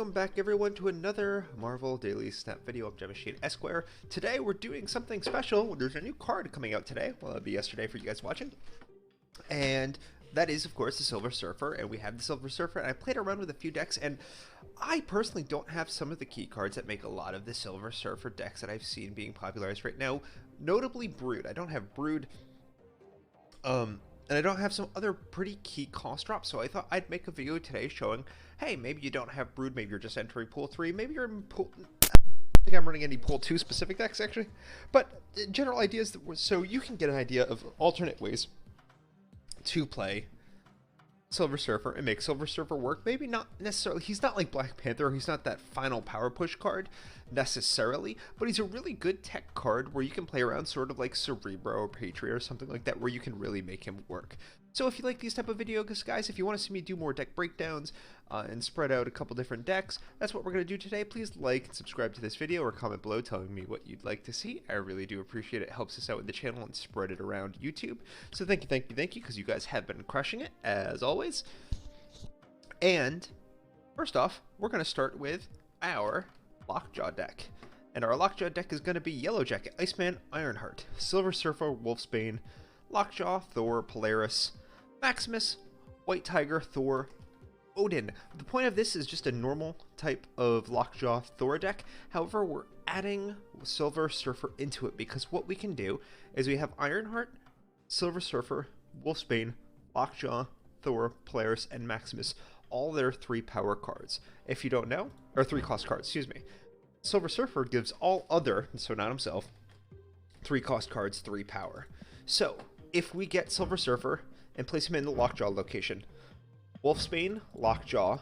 welcome back everyone to another Marvel Daily Snap video. I'm GemmachineEsq. Today we're doing something special. There's a new card coming out today. Well, it'll be yesterday for you guys watching. And that is, of course, the Silver Surfer. And we have the Silver Surfer. And I played around with a few decks. And I personally don't have some of the key cards that make a lot of the Silver Surfer decks that I've seen being popularized right now. Notably Brood. I don't have Brood. And I don't have some other pretty key cost drops, so I thought I'd make a video today showing, hey, maybe you don't have Brood, maybe you're just entering Pool 3, maybe you're in Pool... I don't think I'm running any Pool 2 specific decks, actually. But general ideas, so you can get an idea of alternate ways to play Silver Surfer and make Silver Surfer work. Maybe not necessarily, he's not like Black Panther, he's not that final power push card necessarily, but he's a really good tech card where you can play around sort of like Cerebro or Patriot or something like that where you can really make him work. So if you like these type of videos, guys, if you want to see me do more deck breakdowns and spread out a couple different decks, that's what we're going to do today. Please like and subscribe to this video or comment below telling me what you'd like to see. I really do appreciate it. It helps us out with the channel and spread it around YouTube. So thank you, because you guys have been crushing it, as always. And first off, we're going to start with our Lockjaw deck. And our Lockjaw deck is going to be Yellow Jacket, Iceman, Ironheart, Silver Surfer, Wolfsbane, Lockjaw, Thor, Polaris, Maximus, White Tiger, Thor, Odin. The point of this is just a normal type of Lockjaw Thor deck. However, we're adding Silver Surfer into it because what we can do is we have Ironheart, Silver Surfer, Wolfsbane, Lockjaw, Thor, Polaris, and Maximus. All their 3 power cards. If you don't know, or 3 cost cards, excuse me. Silver Surfer gives all other, so not himself, 3 cost cards, 3 power. So, if we get Silver Surfer and place him in the Lockjaw location, Wolfsbane, Lockjaw,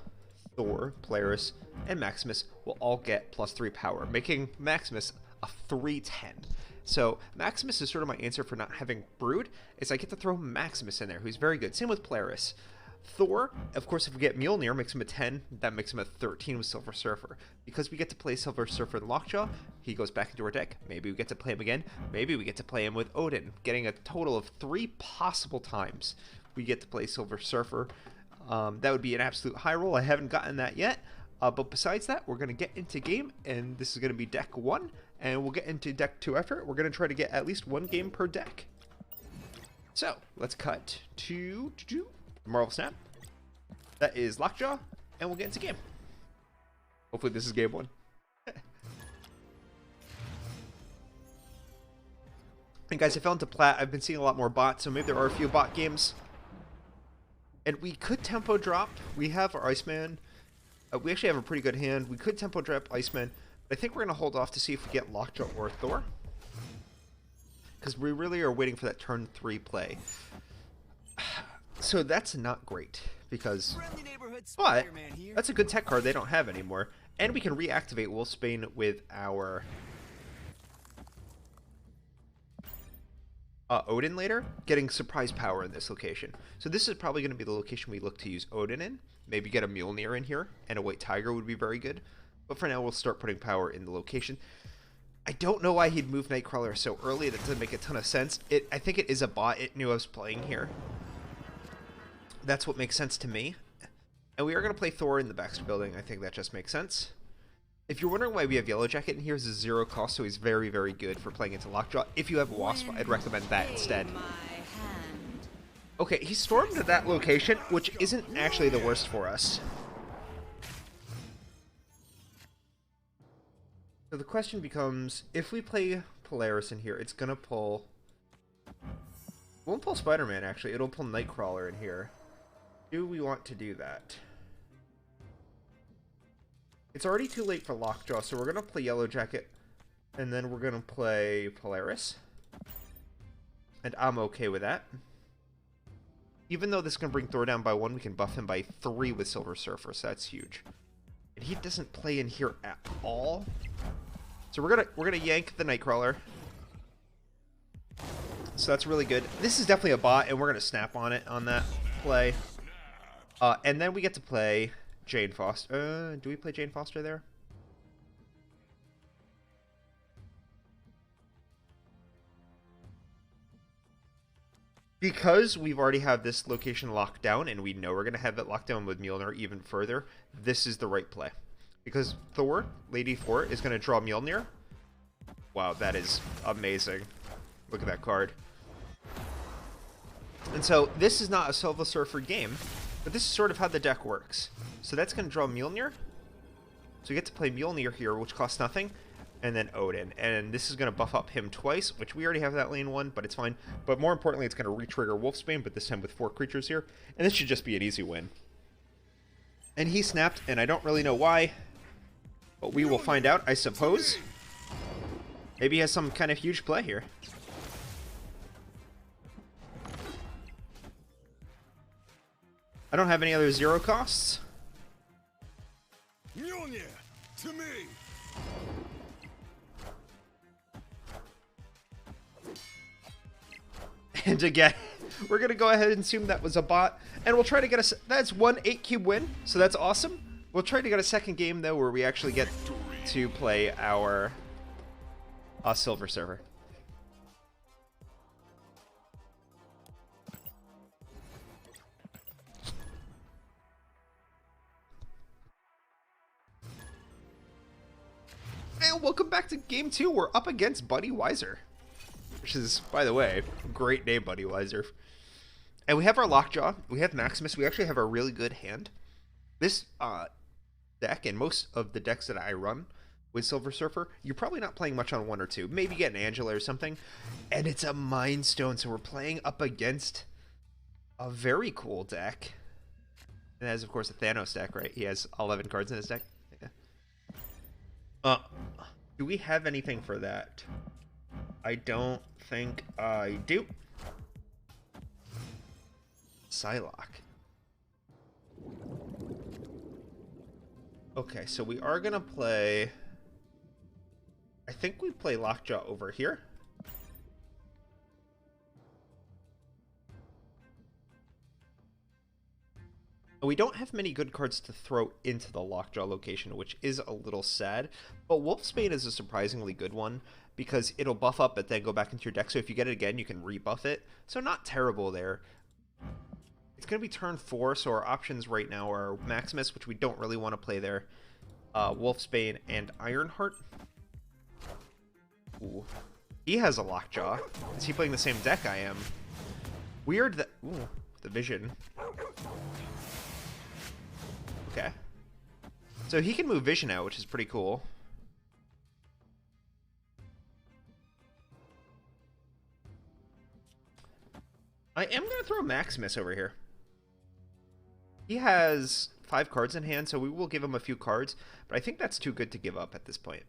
Thor, Polaris, and Maximus will all get +3 power, making Maximus a 3/10. So Maximus is sort of my answer for not having Brood, is I get to throw Maximus in there, who's very good. Same with Polaris. Thor, of course, if we get Mjolnir, makes him a 10, that makes him a 13 with Silver Surfer. Because we get to play Silver Surfer and Lockjaw, he goes back into our deck. Maybe we get to play him again, maybe we get to play him with Odin, getting a total of 3 possible times we get to play Silver Surfer. That would be an absolute high roll. I haven't gotten that yet, but besides that, we're going to get into game, and this is going to be deck 1, and we'll get into deck 2 after. We're going to try to get at least 1 game per deck. So, let's cut to Marvel Snap. That is Lockjaw, and we'll get into game. Hopefully this is game 1. And guys, I fell into Plat. I've been seeing a lot more bots, so maybe there are a few bot games. And we could tempo drop. We have our Iceman. We actually have a pretty good hand. We could tempo drop Iceman. But I think we're going to hold off to see if we get Lockjaw or Thor. Because we really are waiting for that turn 3 play. So that's not great. Because, but that's a good tech card they don't have anymore. And we can reactivate Wolfsbane with our Odin later, getting surprise power in this location. So this is probably going to be the location we look to use Odin in. Maybe get a Mjolnir in here, and a White Tiger would be very good. But for now, we'll start putting power in the location. I don't know why he'd move Nightcrawler so early. That doesn't make a ton of sense. I think it is a bot. It knew I was playing here. That's what makes sense to me. And we are going to play Thor in the Baxter building. I think that just makes sense. If you're wondering why we have Yellow Jacket in here, is a 0 cost, so he's very, very good for playing into Lockjaw. If you have Wasp, I'd recommend that instead. Okay, he stormed to that location, which isn't actually the worst for us. So the question becomes, if we play Polaris in here, it's going to pull... It won't pull Spider-Man, actually. It'll pull Nightcrawler in here. Do we want to do that? It's already too late for Lockjaw, so we're going to play Yellow Jacket, and then we're going to play Polaris. And I'm okay with that. Even though this can bring Thor down by 1, we can buff him by 3 with Silver Surfer, so that's huge. And he doesn't play in here at all. So we're gonna yank the Nightcrawler. So that's really good. This is definitely a bot, and we're gonna snap on it on that play. And then we get to play Jane Foster. Do we play Jane Foster there? Because we've already have this location locked down, and we know we're going to have it locked down with Mjolnir even further, this is the right play. because Thor, Lady Thor, is going to draw Mjolnir. Wow, that is amazing. Look at that card. And so this is not a Silver Surfer game, but this is sort of how the deck works. So that's going to draw Mjolnir. So we get to play Mjolnir here, which costs nothing, and then Odin. And this is going to buff up him twice, which we already have that lane 1, but it's fine. But more importantly, it's going to re-trigger Wolfsbane, but this time with 4 creatures here. And this should just be an easy win. And he snapped, and I don't really know why, but we will find out, I suppose. Maybe he has some kind of huge play here. I don't have any other 0 costs. Mjolnir, to me. And again, we're going to go ahead and assume that was a bot. And we'll try to get a... That's 1 8-cube win, so that's awesome. We'll try to get a second game, though, where we actually get to play our Silver Surfer. And welcome back to Game 2. We're up against Buddy Weiser. Which is, by the way, great name, Buddy Weiser. And we have our Lockjaw. We have Maximus. We actually have a really good hand. This deck, and most of the decks that I run with Silver Surfer, you're probably not playing much on 1 or 2. Maybe get an Angela or something. And it's a Mind Stone, so we're playing up against a very cool deck. And that is, of course, a Thanos deck, right? He has 11 cards in his deck. Yeah. Do we have anything for that? I don't think I do. Psylocke. Okay, so we are going to play... I think we play Lockjaw over here. We don't have many good cards to throw into the Lockjaw location, which is a little sad. But Wolfsbane is a surprisingly good one, because it'll buff up but then go back into your deck. So if you get it again, you can rebuff it. So not terrible there. It's going to be turn 4, so our options right now are Maximus, which we don't really want to play there, Wolfsbane, and Ironheart. Ooh. He has a Lockjaw. Is he playing the same deck I am? Weird that... Ooh, the Vision. Okay. So he can move Vision out, which is pretty cool. I am going to throw Maximus over here. He has 5 cards in hand, so we will give him a few cards, but I think that's too good to give up at this point.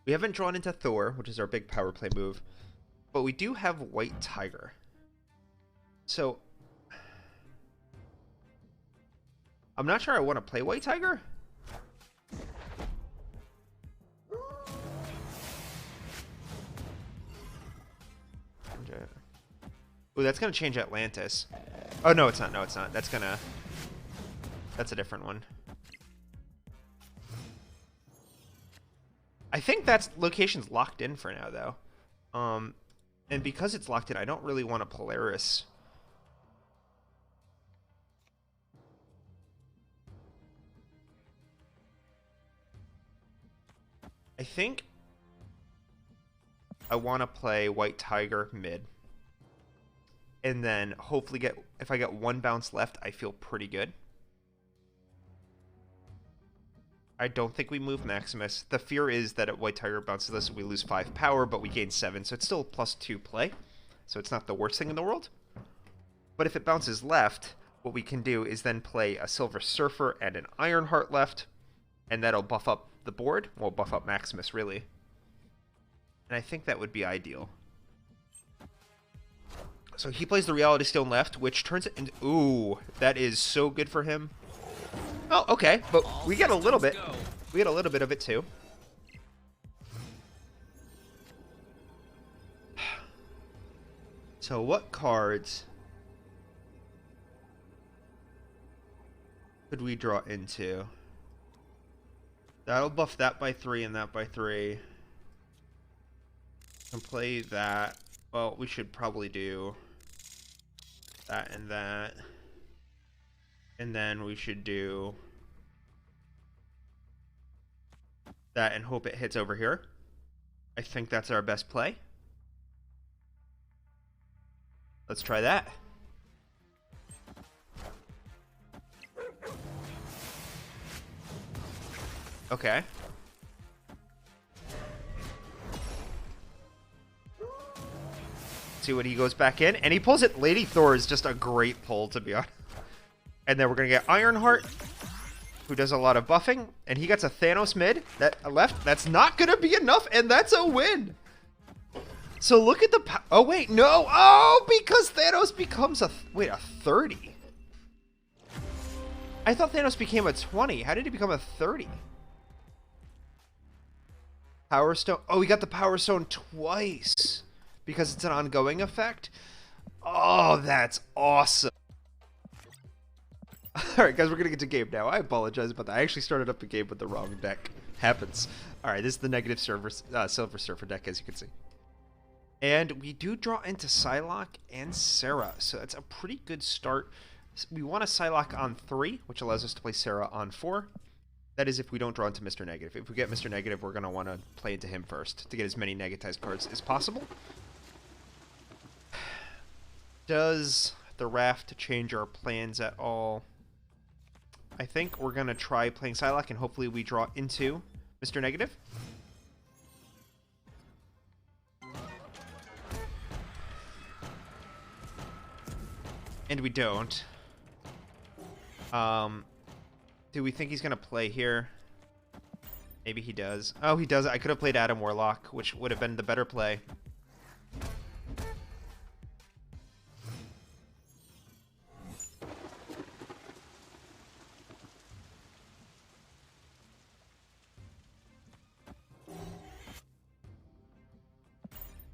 We haven't drawn into Thor, which is our big power play move, but we do have White Tiger. So... I'm not sure I want to play White Tiger. Ooh, that's going to change Atlantis. Oh, no, it's not. No, it's not. That's going to... That's a different one. I think that location's locked in for now, though. And because it's locked in, I don't really want a Polaris. I think I want to play White Tiger mid. And then hopefully get, if I get 1 bounce left, I feel pretty good. I don't think we move Maximus. The fear is that at White Tiger bounces this, we lose 5 power, but we gain 7, so it's still a +2 play. So it's not the worst thing in the world. But if it bounces left, what we can do is then play a Silver Surfer and an Ironheart left, and that'll buff up the board. Well, buff up Maximus, really. And I think that would be ideal. So he plays the Reality Stone left, which turns it into... Ooh, that is so good for him. Oh, okay, but we get a little bit. We get a little bit of it, too. So what cards could we draw into? That'll buff that by 3 and that by 3. And play that. Well, we should probably do that and that. And then we should do that and hope it hits over here. I think that's our best play. Let's try that. Okay. See what he goes back in, and he pulls it. Lady Thor is just a great pull, to be honest. And then we're gonna get Ironheart, who does a lot of buffing, and he gets a Thanos mid that left. That's not gonna be enough, and that's a win. So look at the oh wait, no, oh, because Thanos becomes a 30. I thought Thanos became a 20. How did he become a 30? Power Stone. Oh, he got the Power Stone twice. Because it's an ongoing effect? Oh, that's awesome. Alright, guys, we're going to get to game now. I apologize about that. I actually started up a game with the wrong deck. Happens. Alright, this is the negative Silver Surfer deck, as you can see. And we do draw into Psylocke and Sarah, so that's a pretty good start. We want a Psylocke on 3, which allows us to play Sarah on 4. That is if we don't draw into Mr. Negative. If we get Mr. Negative, we're going to want to play into him first to get as many negatized cards as possible. Does the raft change our plans at all? I think we're going to try playing Psylocke, and hopefully we draw into Mr. Negative. And we don't. Do we think he's going to play here? Maybe he does. Oh, he does. I could have played Adam Warlock, which would have been the better play.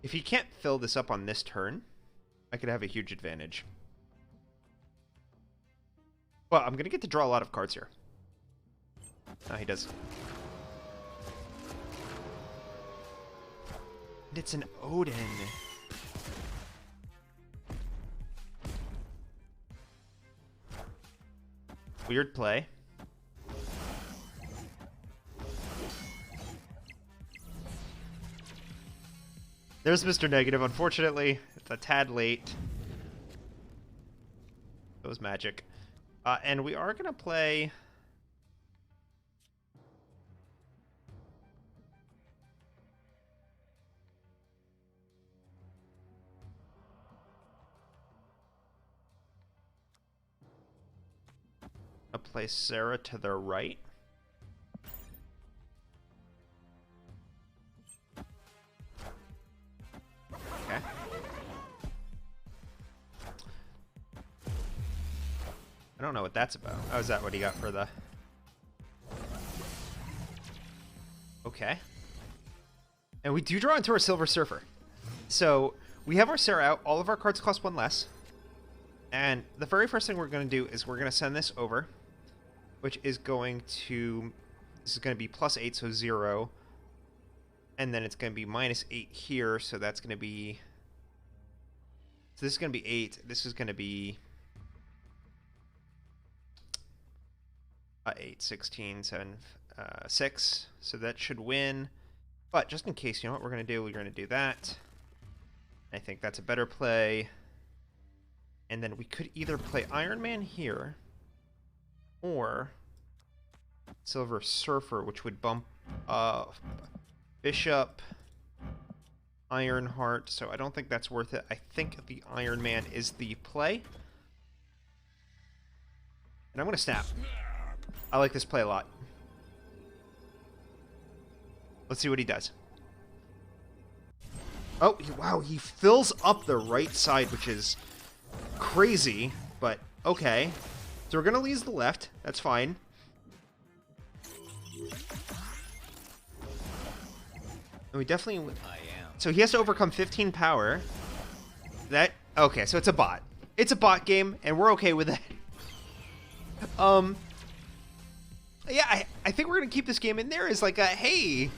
If he can't fill this up on this turn, I could have a huge advantage. Well, I'm going to get to draw a lot of cards here. No, he does. And it's an Odin. Weird play. There's Mr. Negative. Unfortunately, it's a tad late. It was magic. And we are going to play... I'll play Sarah to the right. Okay. I don't know what that's about. Oh, is that what he got for the... Okay. And we do draw into our Silver Surfer. So, we have our Sarah out. All of our cards cost 1 less. And the very first thing we're going to do is we're going to send this over, which is going to... This is going to be +8, so 0. And then it's going to be -8 here, so that's going to be... So this is going to be 8. This is going to be... 8, 16, 7, 6. So that should win. But just in case, you know what we're going to do? We're going to do that. I think that's a better play. And then we could either play Iron Man here, or Silver Surfer, which would bump Bishop, Ironheart. So I don't think that's worth it. I think the Iron Man is the play. And I'm going to snap. I like this play a lot. Let's see what he does. Oh, wow, he fills up the right side, which is crazy, but okay. So we're going to leave the left. That's fine. And we definitely... So he has to overcome 15 power. That... Okay, so it's a bot. It's a bot game, and we're okay with that. Yeah, I think we're going to keep this game in there as like a, hey,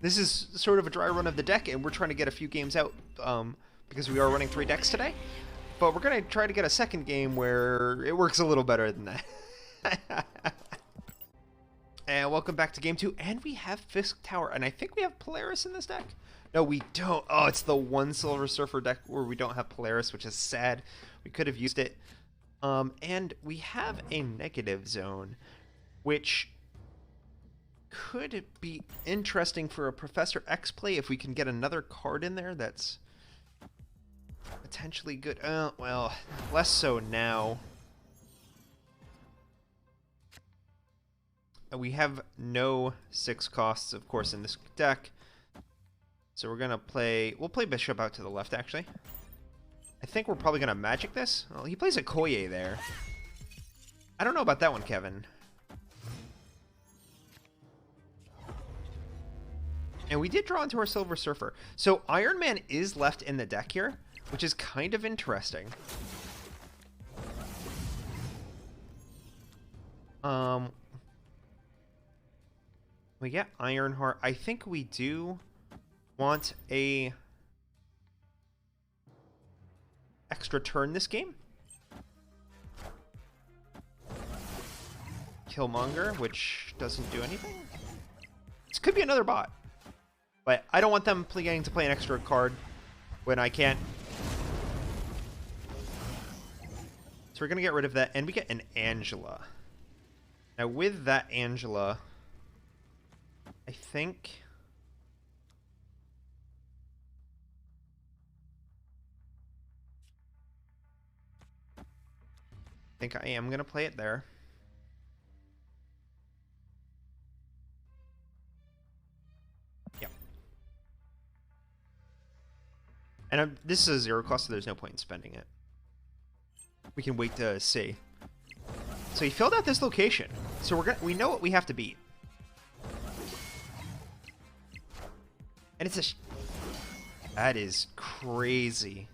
this is sort of a dry run of the deck, and we're trying to get a few games out because we are running 3 decks today. But we're going to try to get a second game where it works a little better than that. And welcome back to game 2. And we have Fisk Tower. And I think we have Polaris in this deck. No, we don't. Oh, it's the one Silver Surfer deck where we don't have Polaris, which is sad. We could have used it. And we have a negative zone, which could be interesting for a Professor X play if we can get another card in there that's potentially good. Well, less so now. We have no 6 costs, of course, in this deck. So we're gonna play. We'll play Bishop out to the left, actually. I think we're probably gonna Magic this. Well, he plays a Koye there. I don't know about that one, Kevin. And we did draw into our Silver Surfer. So Iron Man is left in the deck here, which is kind of interesting. We get Ironheart. I think we do want a extra turn this game. Killmonger, which doesn't do anything. This could be another bot. But I don't want them getting to play an extra card when I can't. So we're going to get rid of that. And we get an Angela. Now with that Angela, I think I am going to play it there. Yep. And this is a 0 cost, so there's no point in spending it. We can wait to see. So he filled out this location. So we know what we have to beat. And it's that is crazy.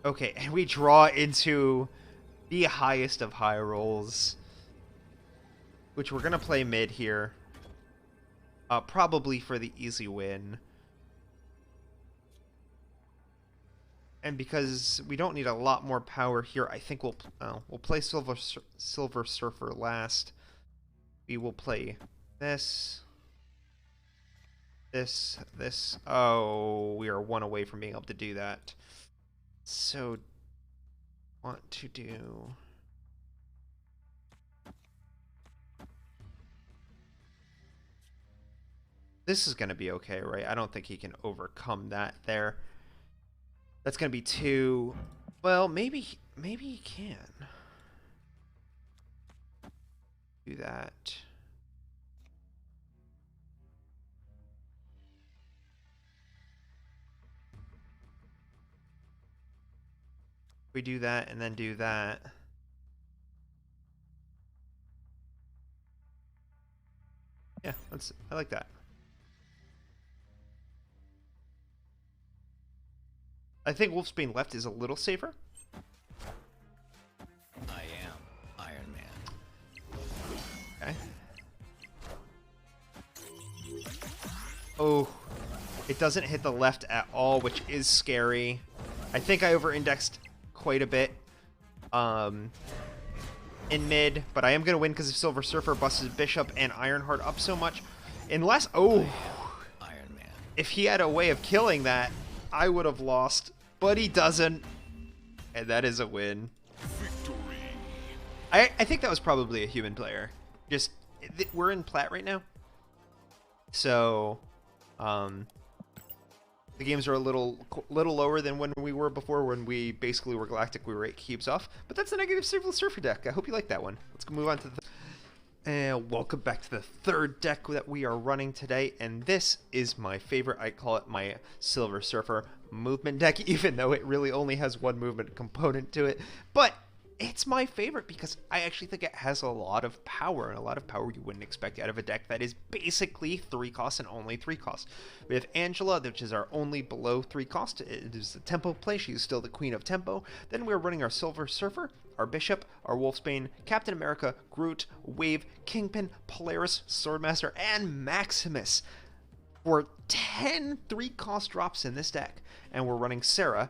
Okay, and we draw into the highest of high rolls, which we're gonna play mid here, probably for the easy win. And because we don't need a lot more power here, I think we'll play Silver Surfer last. We will play this. This. Oh, we are 1 away from being able to do that. So, want to do. This is going to be okay, right? I don't think he can overcome that there. That's going to be 2. Well, maybe he can do that. We do that and then do that. Yeah, I like that. I think Wolfsbane left is a little safer. I am Iron Man. Okay. Oh, it doesn't hit the left at all, which is scary. I think I over-indexed quite a bit in mid, but I am going to win because of Silver Surfer busted Bishop and Ironheart up so much. Unless, oh, Iron Man. If he had a way of killing that, I would have lost, but he doesn't, and that is a win. Victory. I think that was probably a human player. Just, we're in plat right now, so the games are a little lower than when we were before, when we basically were Galactic. We were 8 cubes off. But that's the negative Silver Surfer deck. I hope you like that one. Let's move on to the... And welcome back to the 3rd deck that we are running today. And this is my favorite. I call it my Silver Surfer movement deck, even though it really only has 1 movement component to it. But it's my favorite because I actually think it has a lot of power, and a lot of power you wouldn't expect out of a deck that is basically 3 costs and only 3 costs. We have Angela, which is our only below 3 cost. It is the tempo play. She's still the queen of tempo. Then we're running our Silver Surfer, our Bishop, our Wolfsbane, Captain America, Groot, Wave, Kingpin, Polaris, Swordmaster, and Maximus for 10 3-cost drops in this deck. And we're running Sarah,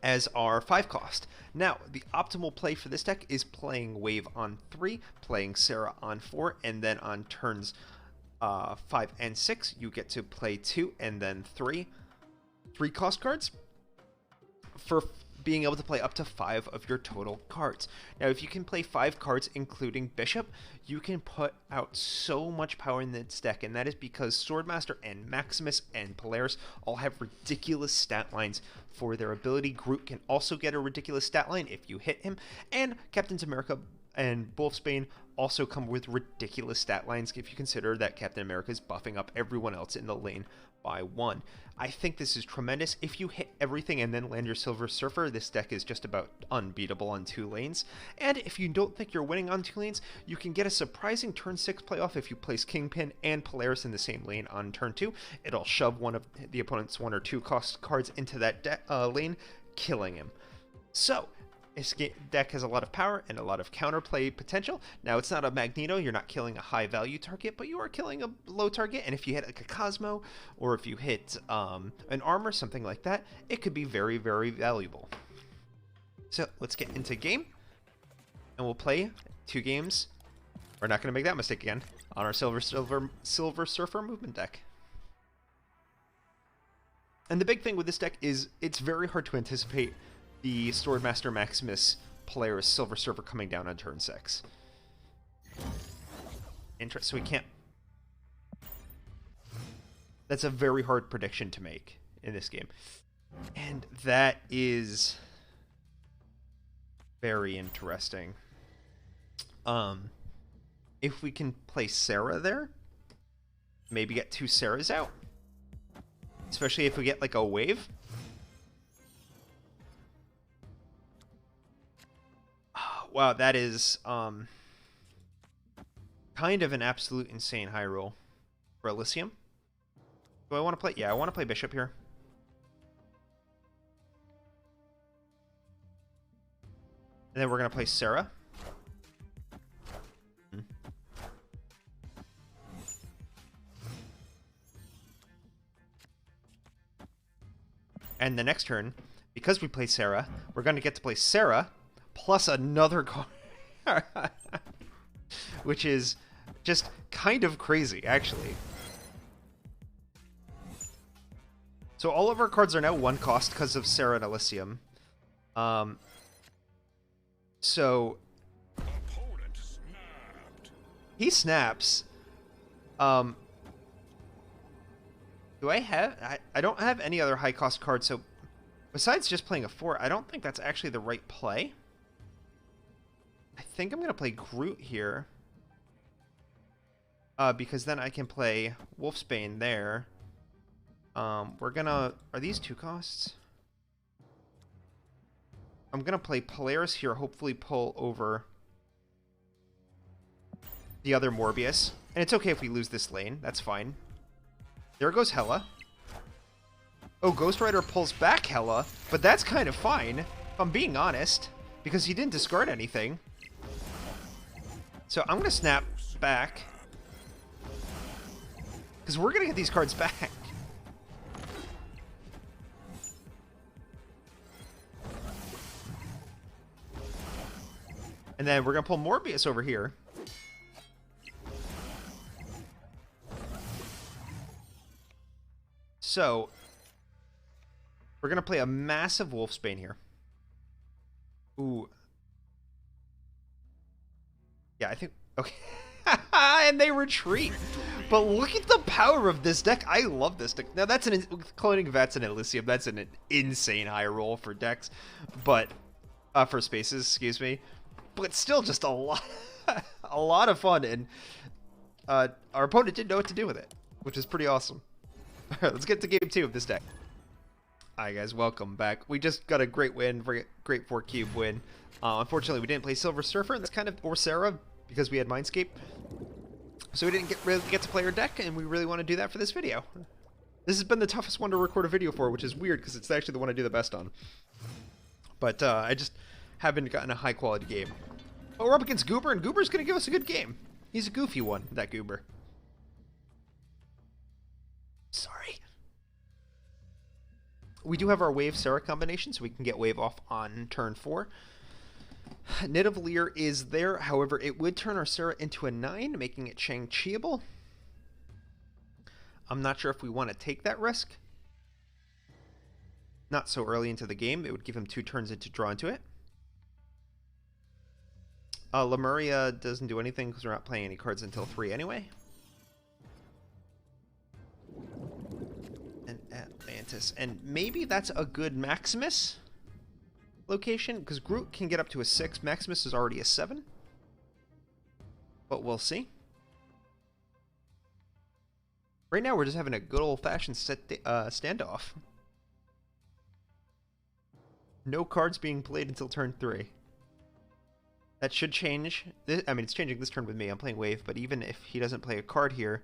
as our 5 cost. Now, the optimal play for this deck is playing Wave on 3, playing Sarah on 4, and then on turns 5 and 6, you get to play 2 and then 3 cost cards for being able to play up to 5 of your total cards. Now, if you can play 5 cards, including Bishop, you can put out so much power in this deck, and that is because Swordmaster and Maximus and Polaris all have ridiculous stat lines for their ability. Groot can also get a ridiculous stat line if you hit him, and Captains America and Wolfsbane also come with ridiculous stat lines if you consider that Captain America is buffing up everyone else in the lane by 1. I think this is tremendous. If you hit everything and then land your Silver Surfer, this deck is just about unbeatable on 2 lanes. And if you don't think you're winning on 2 lanes, you can get a surprising turn 6 playoff if you place Kingpin and Polaris in the same lane on turn 2. It'll shove one of the opponent's 1 or 2 cost cards into that lane, killing him. So, this deck has a lot of power and a lot of counterplay potential. Now, it's not a Magneto, you're not killing a high value target, but you are killing a low target, and if you hit like a Cosmo, or if you hit an armor, something like that, it could be very, very valuable. So, let's get into game, and we'll play 2 games. We're not going to make that mistake again on our Silver Surfer movement deck. And the big thing with this deck is it's very hard to anticipate the Swordmaster Maximus Polaris Silver Surfer coming down on turn 6. So we can't... That's a very hard prediction to make in this game. And that is very interesting. If we can play Sarah there, maybe get 2 Sarahs out. Especially if we get like a wave. Wow, that is kind of an absolute insane high roll for Elysium. Do I want to play? Yeah, I want to play Bishop here. And then we're going to play Sarah. And the next turn, because we play Sarah, we're going to get to play Sarah plus another card, which is just kind of crazy, actually. So all of our cards are now 1 cost because of Sarah and Elysium. So he snaps. Do I have... I don't have any other high cost cards, so besides just playing a 4, I don't think that's actually the right play. I think I'm going to play Groot here. Because then I can play Wolfsbane there. We're going to... Are these 2 costs? I'm going to play Polaris here, hopefully pull over the other Morbius. And it's okay if we lose this lane. That's fine. There goes Hela. Oh, Ghost Rider pulls back Hela, but that's kind of fine, if I'm being honest, because he didn't discard anything. So I'm going to snap back, because we're going to get these cards back. And then we're going to pull Morbius over here. So, we're going to play a massive Wolfsbane here. Ooh. Yeah, I think... Okay. And they retreat. But look at the power of this deck. I love this deck. Now, that's cloning Vats and Elysium. That's an insane high roll for decks. But... for spaces, excuse me. But still just a lot... a lot of fun. And our opponent didn't know what to do with it. Which is pretty awesome. Alright, let's get to game 2 of this deck. Alright guys, welcome back. We just got a great win, great 4-cube win. Unfortunately, we didn't play Silver Surfer, and that's kind of, or Sarah, because we had Mindscape. So we didn't really get to play our deck, and we really want to do that for this video. This has been the toughest one to record a video for, which is weird, because it's actually the one I do the best on. But I just haven't gotten a high-quality game. Oh, we're up against Goober, and Goober's going to give us a good game. He's a goofy one, that Goober. Sorry. We do have our Wave Sarah combination, so we can get Wave off on turn 4. Nidavellir is there, however, it would turn our Sarah into a 9, making it Shang-Chiable. I'm not sure if we want to take that risk. Not so early into the game. It would give him 2 turns to draw into it. Lemuria doesn't do anything because we're not playing any cards until 3 anyway. And Atlantis. And maybe that's a good Maximus location, because Groot can get up to a 6. Maximus is already a 7. But we'll see. Right now we're just having a good old-fashioned standoff. No cards being played until turn 3. That should change. I mean, it's changing this turn with me. I'm playing Wave, but even if he doesn't play a card here,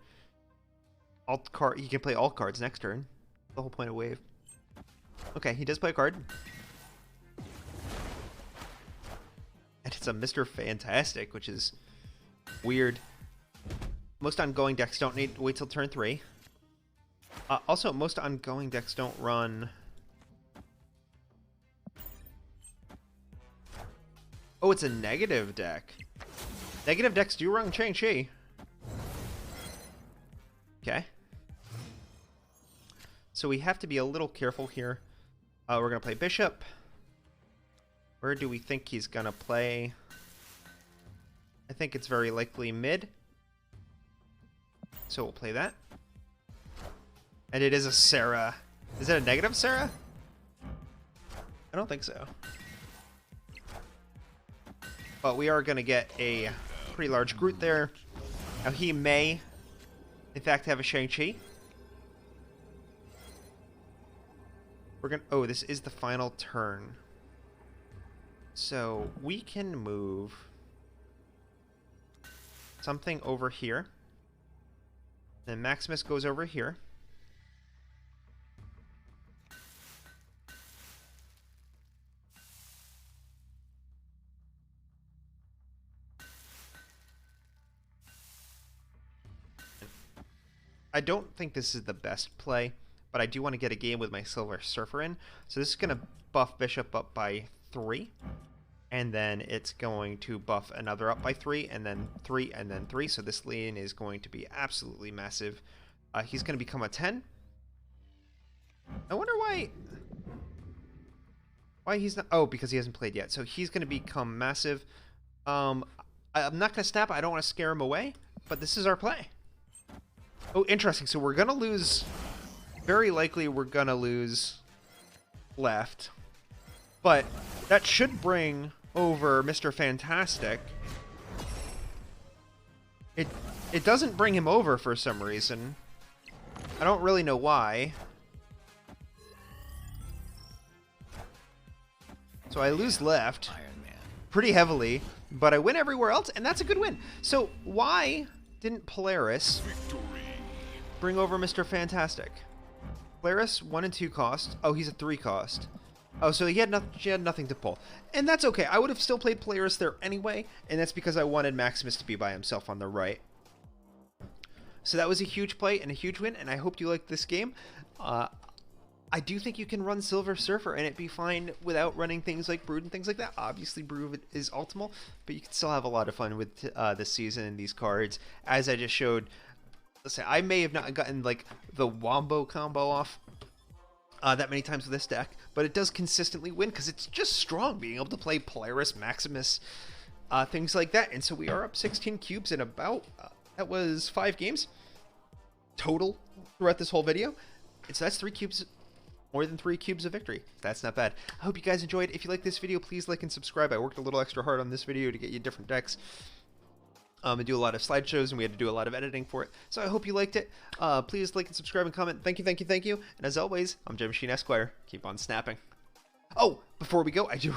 he can play all cards next turn. The whole point of Wave. Okay, he does play a card. And it's a Mr. Fantastic, which is weird. Most ongoing decks don't need to wait till turn 3. Also, most ongoing decks don't run... Oh, it's a negative deck. Negative decks do run Shang-Chi. Okay. So we have to be a little careful here. We're going to play Bishop. Where do we think he's going to play? I think it's very likely mid. So we'll play that. And it is a Sarah. Is it a negative Sarah? I don't think so. But we are going to get a pretty large Groot there. Now he may, in fact, have a Shang-Chi. We're going to... Oh, this is the final turn. So we can move something over here. Then Maximus goes over here. I don't think this is the best play, but I do want to get a game with my Silver Surfer in. So this is going to buff Bishop up by 3. And then it's going to buff another up by 3, and then 3, and then 3. So this lane is going to be absolutely massive. He's going to become a 10. I wonder why he's not... Oh, because he hasn't played yet. So he's going to become massive. I'm not going to snap. I don't want to scare him away, but this is our play. Oh, interesting. So we're going to lose... Very likely we're going to lose left. But that should bring over Mr. Fantastic. It doesn't bring him over for some reason. I don't really know why. So I lose left pretty heavily, but I win everywhere else, and that's a good win. So why didn't Polaris bring over Mr. Fantastic? Polaris 1 and 2 cost. Oh, he's a 3 cost. Oh, so she had nothing to pull. And that's okay. I would have still played Polaris there anyway, and that's because I wanted Maximus to be by himself on the right. So that was a huge play and a huge win, and I hope you liked this game. I do think you can run Silver Surfer and it be fine without running things like Brood and things like that. Obviously, Brood is optimal, but you can still have a lot of fun with this season and these cards. As I just showed, let's say I may have not gotten like the Wombo combo off that many times with this deck, but it does consistently win because it's just strong, being able to play Polaris, Maximus, things like that. And so we are up 16 cubes in about, that was 5 games total throughout this whole video. And so that's 3 cubes, more than 3 cubes of victory. That's not bad. I hope you guys enjoyed. If you like this video, please like and subscribe. I worked a little extra hard on this video to get you different decks. And do a lot of slideshows, and we had to do a lot of editing for it. So I hope you liked it. Please like and subscribe and comment. Thank you, thank you, thank you. And as always, I'm GemmachineEsq. Keep on snapping. Oh, before we go, I do...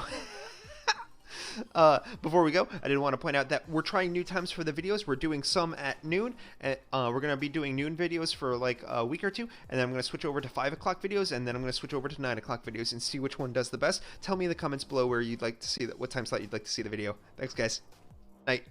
before we go, I did want to point out that we're trying new times for the videos. We're doing some at noon. We're going to be doing noon videos for like a week or two, and then I'm going to switch over to 5 o'clock videos, and then I'm going to switch over to 9 o'clock videos and see which one does the best. Tell me in the comments below where you'd like to see what time slot you'd like to see the video. Thanks, guys. Night.